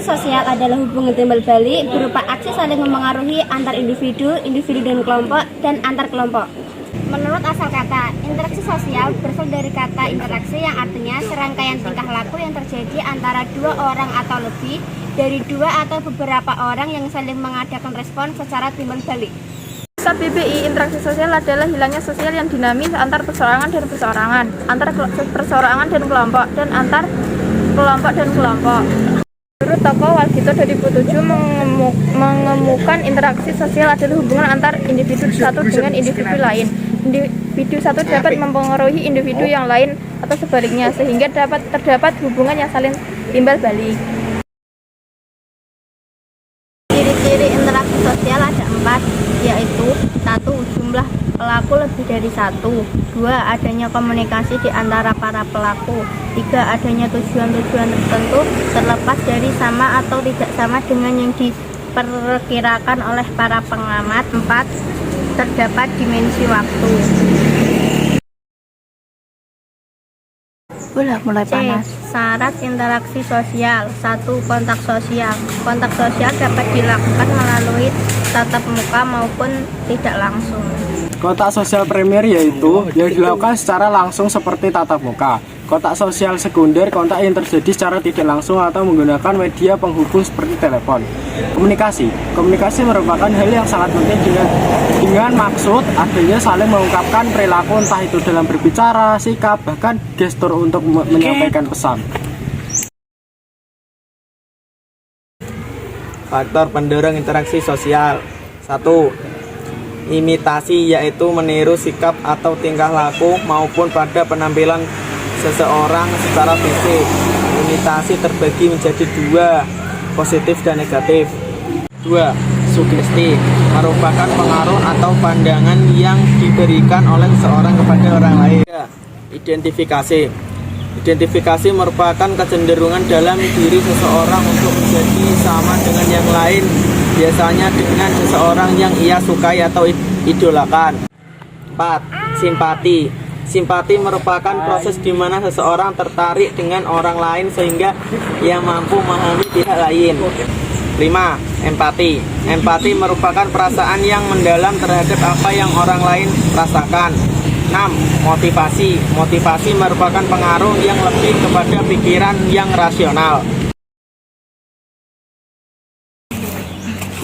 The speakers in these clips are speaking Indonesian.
sosial adalah hubungan timbal balik berupa aksi saling memengaruhi antar individu, dan kelompok, dan antar kelompok. Menurut asal kata, interaksi sosial berasal dari kata interaksi yang artinya serangkaian tingkah laku yang terjadi antara dua orang atau lebih dari dua atau beberapa orang yang saling mengadakan respon secara timbal balik. PBI, interaksi sosial adalah hilangnya sosial yang dinamis antar perseorangan dan perseorangan, antar perseorangan dan kelompok, dan antar kelompok dan kelompok. Menurut tokoh Walgito 2007 mengemukakan interaksi sosial adalah hubungan antar individu satu dengan individu lain. Individu satu dapat mempengaruhi individu yang lain atau sebaliknya, sehingga terdapat hubungan yang saling timbal balik. Ciri-ciri interaksi sosial ada 4, yaitu 1. Jumlah pelaku lebih dari 1. 2. Adanya komunikasi di antara para pelaku. 3. Adanya tujuan-tujuan tertentu terlepas dari sama atau tidak sama dengan yang diperkirakan oleh para pengamat. 4. Terdapat dimensi waktu. Mulai panas. Syarat interaksi sosial. 1. Kontak sosial. Kontak sosial dapat dilakukan melalui tatap muka maupun tidak langsung. Kontak sosial primer yaitu yang dilakukan secara langsung seperti tatap muka. Kontak sosial sekunder, kontak yang terjadi secara tidak langsung atau menggunakan media penghubung seperti telepon. Komunikasi merupakan hal yang sangat penting dengan maksud adanya saling mengungkapkan perilaku, entah itu dalam berbicara, sikap, bahkan gestur untuk menyampaikan pesan. Faktor pendorong interaksi sosial. 1. Imitasi, yaitu meniru sikap atau tingkah laku maupun pada penampilan seseorang secara fisik. Imitasi terbagi menjadi 2, positif dan negatif. 2. Sugesti, merupakan pengaruh atau pandangan yang diberikan oleh seseorang kepada orang lain. 3. Identifikasi merupakan kecenderungan dalam diri seseorang untuk menjadi sama dengan yang lain, biasanya dengan seseorang yang ia sukai atau idolakan. 4. Simpati merupakan proses di mana seseorang tertarik dengan orang lain sehingga ia mampu memahami pihak lain. 5. Empati merupakan perasaan yang mendalam terhadap apa yang orang lain rasakan. 6. Motivasi merupakan pengaruh yang lebih kepada pikiran yang rasional.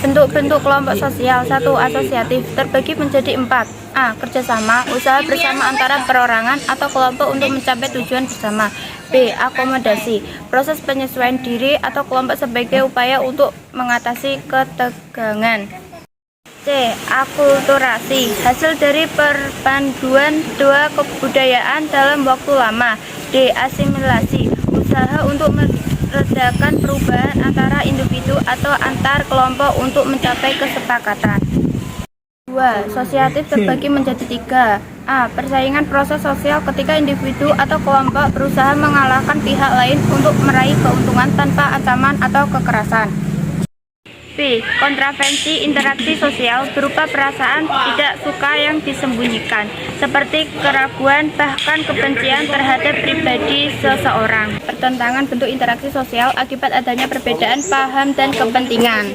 Bentuk-bentuk kelompok sosial. 1. Asosiatif, terbagi menjadi 4. A. Kerjasama, usaha bersama antara perorangan atau kelompok untuk mencapai tujuan bersama. B. Akomodasi, proses penyesuaian diri atau kelompok sebagai upaya untuk mengatasi ketegangan. C. Akulturasi, hasil dari perpaduan dua kebudayaan dalam waktu lama. D. Asimilasi, usaha untuk meredakan perubahan antara individu atau antar kelompok untuk mencapai kesepakatan. 2. Sosiatif, terbagi menjadi 3. A. Persaingan, proses sosial ketika individu atau kelompok berusaha mengalahkan pihak lain untuk meraih keuntungan tanpa ancaman atau kekerasan. B. Kontravensi, interaksi sosial berupa perasaan tidak suka yang disembunyikan, seperti keraguan bahkan kebencian terhadap pribadi seseorang. Pertentangan bentuk interaksi sosial akibat adanya perbedaan paham dan kepentingan.